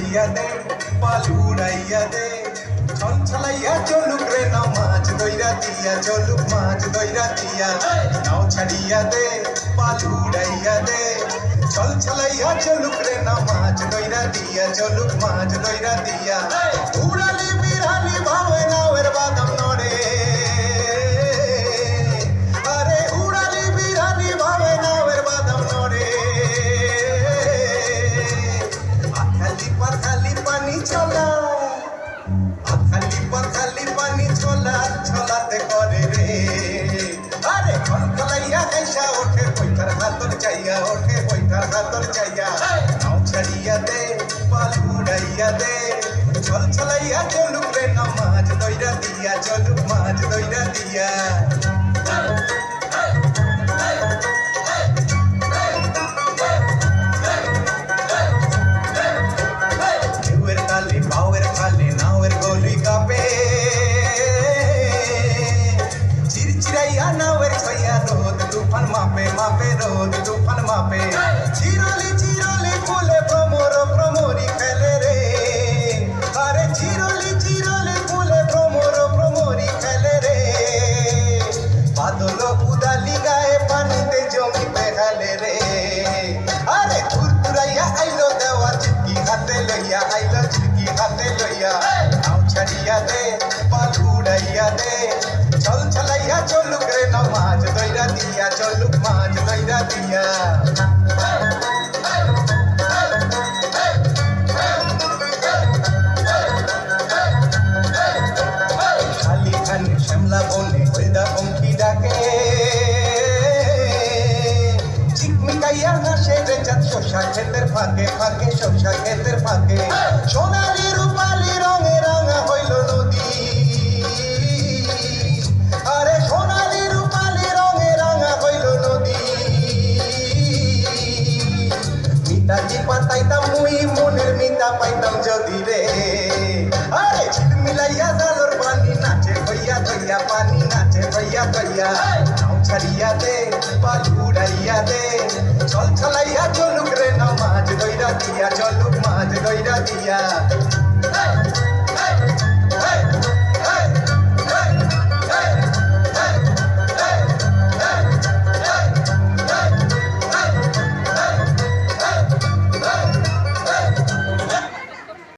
ছড়াইয়া দে পালুড়াইয়া দে ছল ছলাইয়া চলুক রে নাও মাছ দইরা দিয়া চলুক মাছ দইরা দিয়া নাও ছাড়িয়া দে পালুড়াইয়া দে ছল ছলাইয়া চলুক রে নাও মাছ দইরা দিয়া চলুক মাছ দইরা দিয়া উড়ালি বিড়ালি ভাবে নাওয়ের বাদাম নড়ে আরে উড়ালি বিড়ালি ভাবে নাওয়ের বাদাম নড়ে আখালি পাখালি পানি চলা খালি পানি ছোলা ছোলাতে করে রে আরে খলখলাইয়া কাইসা ওঠে বইটার হাতর চাইয়া ওঠে বইটার হাতর চাইয়া নাও ছাড়িয়া দে পালুড়াইয়া দে ছল ছলাইয়া চলুক রে না মাছ দইরা দিয়া চলুক মাছ দইরা দিয়া ঢেউয়ের তালে বাউয়ের খালে নাওয়ের গলি কাপে চিরচিরাইয়া নাওয়ের ছইয়া রোদ তুফান মাপে মাপে রোদ তুফান মাপে চিরলি চিরলি ফুলে ভ্রমর ভ্রমরি খেলে রে আরে চিরলি চিরলি ফুলে ভ্রমর ভ্রমরি খেলে রে বাদল উদালি গায়ে পানিতে জমি বেহালে রে আরে তুরতুরাইয়া আইলো দেওয়া চিটকি হাতে লইয়া আইলো চিটকি হাতে লইয়া নাও ছাড়িয়া দে পালুড়াইয়া দে ছল ছলাইয়া চলুক রে নাও মাছ দইরা দিয়া চলুক মাছ দইরা দিয়া খালি খানে শ্যামলা বনে হলদা পঙ্খি ডাকে চিকমিকাইয়া হাসে রে চাঁদ শসা ক্ষেতের ফাঁকে ফাঁকে শসা ক্ষেতের ফাঁকে সোনালি রূপালি রঙে রাঙা হইল নদী আরে সোনালি রূপালি রঙে রাঙা হইল নদী মিতাজি পাতাইতাম মুই মনের মিতা পাইতাম যদি রে আরে ঝিলমিলাইয়া জালর পানি নাচে ভইয়া ভইয়া পানি নাচে ভইয়া ভইয়া নাও ছাড়িয়া দে পালুড়াইয়া দে ছল ছলাইয়া চলুক রে নাও মাছ দইরা দিয়া চলুক মাছ দইরা দিয়া